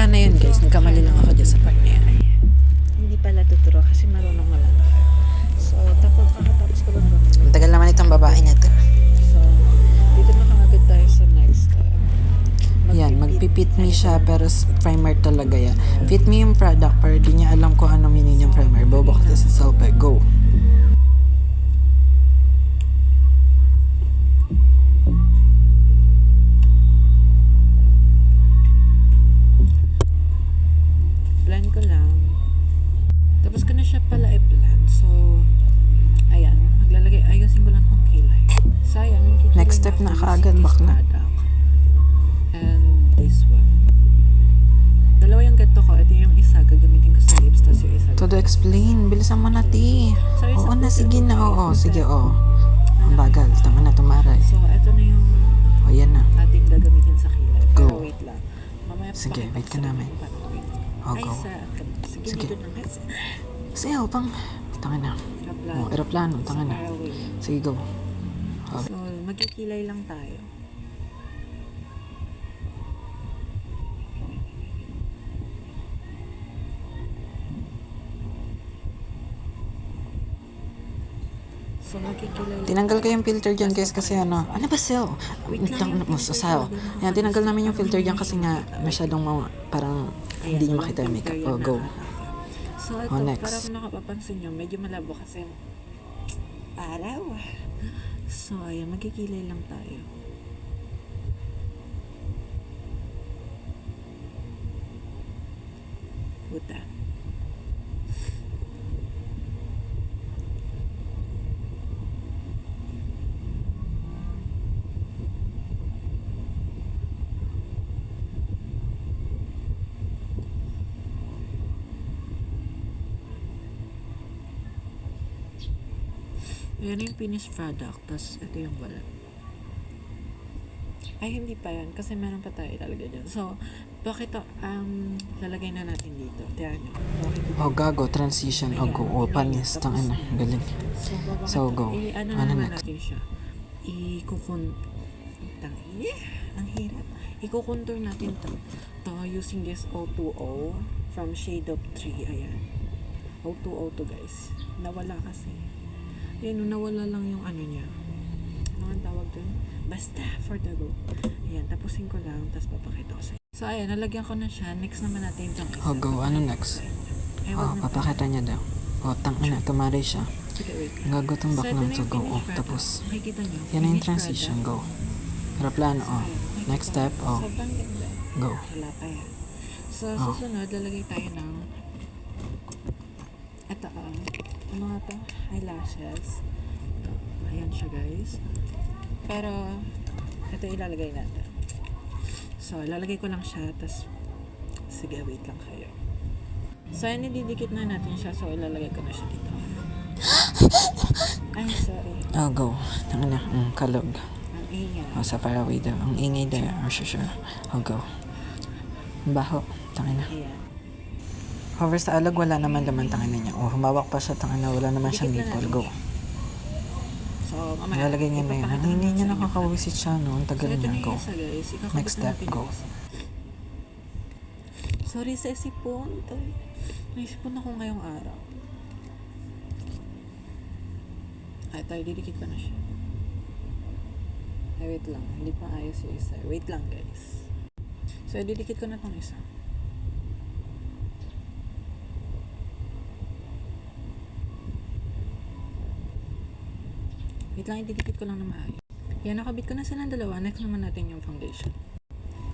wala na yun guys, nagkamali lang ako dyan sa part na yan. Hindi pala tuturo kasi marunong naman ako. So, tapos makatapos ko lang gawin. Ang tagal naman itong babae na to. So, dito na kagad tayo sa next step. Yan, magpipit me siya pero primer talaga yan. Fit me yung product pero di niya alam kung ano meaning yung primer. Bobo kasi sa Selfie. Go! Plan ko lang. Tapos ko na siya pala i-plan. So, ayan. Maglalagay, ayusin ko lang tong kilay. So, ayan. Next step na kaagad, bakla. And this one. Dalawa yung ganito ko. Ito yung isa. Gagamitin ko sa lips. Tapos yung isa. Todo explain. Bilisan mo na, ti. Sorry, Oo sa na, puso sige ko, na. guys. Oo, sige, oo. Ang bagal. Tama na, tumaray. So, ito na yung O, yan na. ating gagamitin sa kilay. Pero Go. wait lang. Mamaya Sige, pakita wait ko ka sa namin. inyo paano gawin. O, Ay, go. sige, Sige. dito na. Kasi, Sige, pang. Tanga na. aeroplano. O, aeroplano. Tanga na. Airway. Sige, go. So, magkikilay lang tayo. So, magkikilay lang. Tinanggal ko yung filter dyan guys kasi ano ba Sil? Sal. Ayan, tinanggal namin yung filter dyan kasi nga masyadong parang hindi niyo makita yung makeup. Oh, go. So, ito, Oh, next. para kung nakapapansin nyo, medyo malabo kasi araw. So, ayan, magkikilay lang tayo. Puta. Ayan yung finished product. Tapos, ito yung wala. Ay, hindi pa yan. Kasi meron pa tayo ilalagay dyan. So, bakit lalagay na natin dito. Tiyan nyo. Oh, gago. Transition. Oh, go. Oh, panis. Tanga na. Galing. So, go. Ano Ano naman next? natin siya? Ang hirap. Iko-contour natin to using this O2O from shade of 3. Ayan. O2O to guys. Nawala kasi. Ayan, nawala lang yung ano niya. Ano ang tawag dun? Basta, for the go. Ayan, tapusin ko lang, tapos papakita ko sa inyo. So, ayan, nalagyan ko na siya. Next naman natin itong isa. Oh, go. Ano next? Ay, Oh, wag na. papakita niya daw. Oh, tanga na. Tumari siya. Sige, wait. Gago tong So, ito baklang na to. yung Go. finished Oh, product. tapos. Makikita nyo. Yan na yung Finished transition. product. Go. Aeroplano. Oh. Next step. Oh. Sobrang ganda. Go. Wala pa yan. So, Oh. susunod, lalagay tayo ng ito, ano nga to? Eyelashes. Ayan siya, guys. Pero, ito ilalagay natin. So, ilalagay ko lang siya, tas sige, wait lang kayo. So, ayan, ididikit na natin siya. So, ilalagay ko na siya dito. Ay, sorry. Oh, go. Tanga na. Kalog. Ang ingay. Oh, sa far away daw. Ang ingay daw. Oh, sure. Oh, go. Ang baho. Tanga na. Ayan. Hover sa alag, wala naman laman. Tanga na niya. Oh, humawak pa siya. Tanga na. Wala naman siyang Dikit na nipple. natin Go. siya. So, mamaya, Nilalagay niya na yun. ipapakita Ang hindi natin niya sa inyo. nakakawisit siya, no? Ang tagal So, ito niya. na yung Go. isa, guys. Ikakabit Next na step, natin go. yung isa. Sorry sa sipon. Naisipon ako ngayong araw. Ay, tayo, didikit ko na siya. Ay, wait lang. Hindi pa ayos yung isa. Wait lang, guys. So, didikit ko na tong isa. Wait lang, ididikit ko lang na maayos. Yan, nakabit ko na silang dalawa. Next naman natin yung foundation.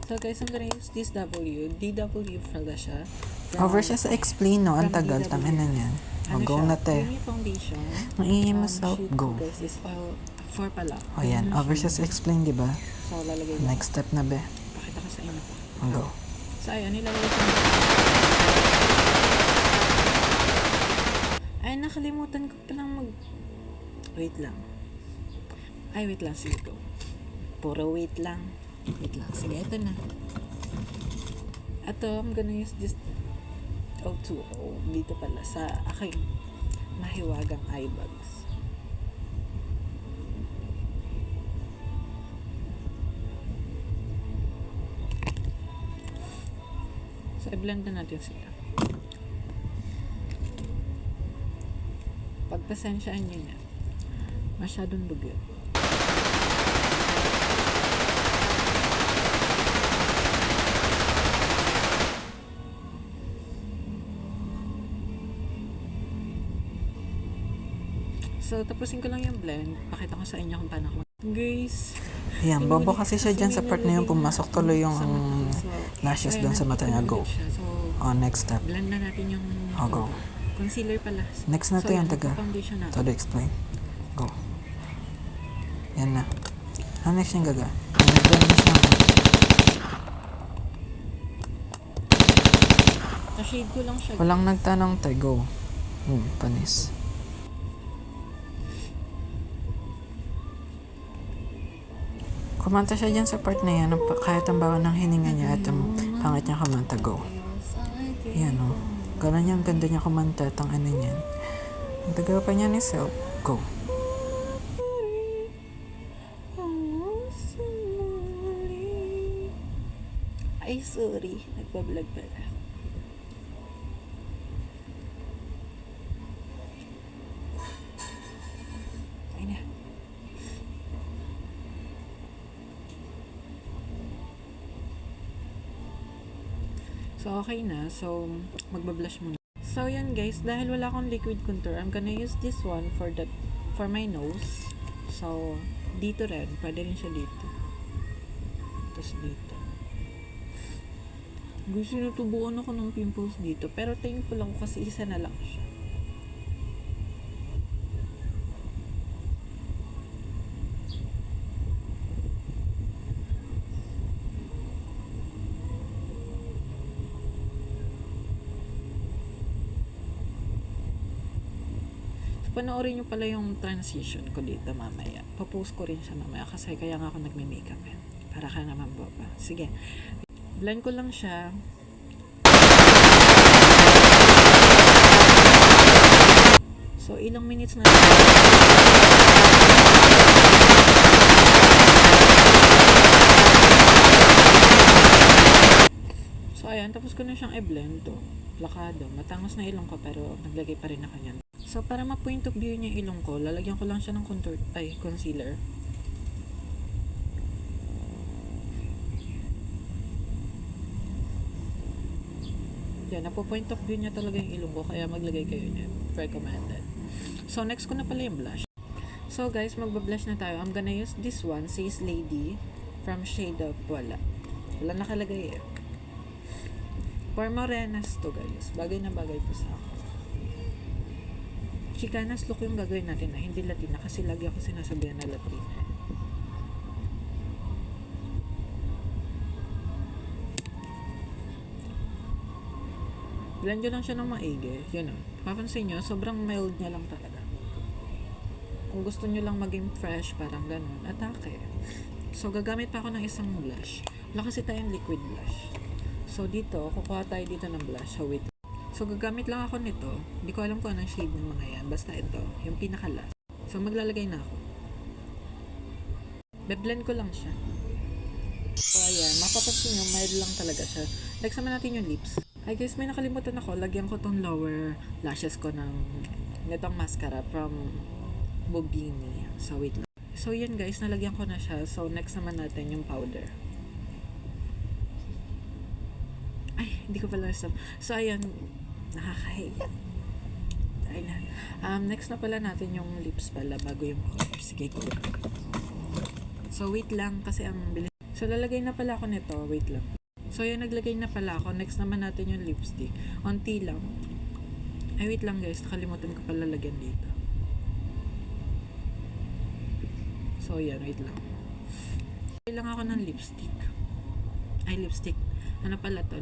So guys, I'm gonna use this DW pala siya. Hover siya sa explain, no? Ang from tagal. DW. Tanga na niyan. Oh, Ano go siya? na, te. Creamy foundation. Maingay mo sa Shade go. ko, guys, is 4 pala. O yan, Ano over siya? siya sa explain, di ba? So, lalagay ko. Next step na, be. Pakita ko sa inyo po. O, go. So, ayan, nilalagay ko. Ay, nakalimutan ko palang wait lang. Ay, wait lang. Sige, go. Puro wait lang. Wait lang. Sige, ito na. Ito, I'm gonna use this O2O dito pala sa aking mahiwagang eye bags. So, i-blend na natin sila. Pagpasensyaan nyo na. Masyadong dugyot. So, tapusin ko lang yung blend. Pakita ko sa inyo kung paano ako. Guys, Ayan, bobo kasi siya dyan sa part na yun. Pumasok tuloy yung lashes doon sa mata niya. Go. So, Oh, next step. blend na natin yung Oh, go. concealer pala. Next na to yan, taga. Foundation natin. Todo explain. Go. Yan na. Ano next yung gaga? Nag-blend na siya. Na-shade ko lang siya. Walang nagtanong tayo. Go. Panis. Kumanta siya dyan sa part na yan. Kahit ang bawa ng hininga niya at ang pangit niya kumanta. Go. Yan o. Gano'n niya, ang ganda niya kumanta at ang ano niyan. Ang tagal pa niya ni Self. Go. Ay, sorry. Nagpa-vlog pala. Ay na. So, okay na. So, magbablush muna. So, yan guys. Dahil wala akong liquid contour, I'm gonna use this one for my nose. So, dito rin. Pwede rin siya dito. Tapos dito. Gusto natubuan ako ng pimples dito. Pero thankful lang kasi isa na lang siya. Panoorin nyo pala yung transition ko dito mamaya. Papost ko rin siya mamaya kasi kaya nga ako nagme-makeup eh. Para ka naman boba. Sige. Blend ko lang siya. So, ilang minutes na. So, ayan. Tapos ko na siyang i-blend to. Plakado. Matangos na ilong ko pero naglagay pa rin ako niyan. So, para ma-point of view niya yung ilong ko, lalagyan ko lang siya ng concealer. Yan, napo-point of view niya talaga yung ilong ko, kaya maglagay kayo niya. Recommended. So, next ko na pala yung blush. So, guys, magba-blush na tayo. I'm gonna use this one, Says Lady, from shade of Wala. Wala nakalagay eh. For morenas to, guys. Bagay na bagay to sa ako. Chicanas look yung gagawin natin na hindi Latina kasi lagi ako sinasabihan na Latina. Blend nyo lang siya ng maigi. Yun o. Papansin nyo, sobrang mild niya lang talaga. Kung gusto nyo lang maging fresh, parang ganun, atake. So, gagamit pa ako ng isang blush. Wala kasi tayong liquid blush. So, dito, kukuha tayo dito ng blush. So, wait. So, gagamit lang ako nito. Hindi ko alam kung anong shade ng mga yan. Basta ito, yung pinaka-last. So, maglalagay na ako. Be-blend ko lang siya. So, ayan. Mapapansin nyo, mild lang talaga siya. Next naman natin yung lips. Ay guys, may nakalimutan ako. Lagyan ko tong lower lashes ko ng netong mascara from Bobini. So, wait lang. So, yun guys. Nalagyan ko na siya. So, next naman natin yung powder. Ay, hindi ko pala stop. So, ayan. Nakakahiya. Ay na. Next na pala natin yung lips pala bago yung powder. Sige, go. So, wait lang kasi ang bilis. So, lalagay na pala ako nito. Wait lang. So, yun, naglagay na pala ako. Next naman natin yung lipstick. Onti lang. Ay, wait lang guys. Nakalimutan ko pala lagyan dito. So, yan. Wait lang. Lagay lang ako ng lipstick. Ay, lipstick. Ano pala to?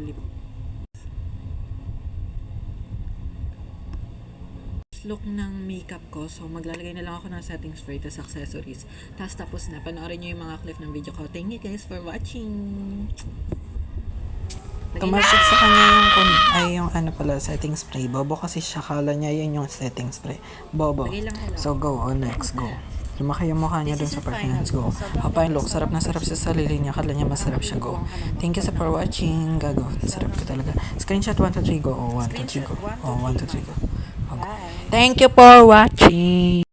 Look ng makeup ko. So, maglalagay na lang ako ng setting spray tas accessories. Tapos na. Panoorin nyo yung mga clip ng video ko. Thank you guys for watching. Tumasik sa kanya yung ano pala, setting spray. Bobo kasi siya, kala niya yun yung setting spray. Bobo. So, go. Next. Go. Lumaki yung mukha niya dun sa part niya. Let's go. Hapa yung look. Sarap na sarap sa sarili niya. Kala niya masarap siya. Go. Thank you for watching. Gago. Sarap ko talaga. Screenshot 1, 2, 3, go. Oh, 1, 2, 3, go. Screenshot, 1, 2, Oh, 1, 2, 3, 3, go. Okay. Bye. Thank you for watching.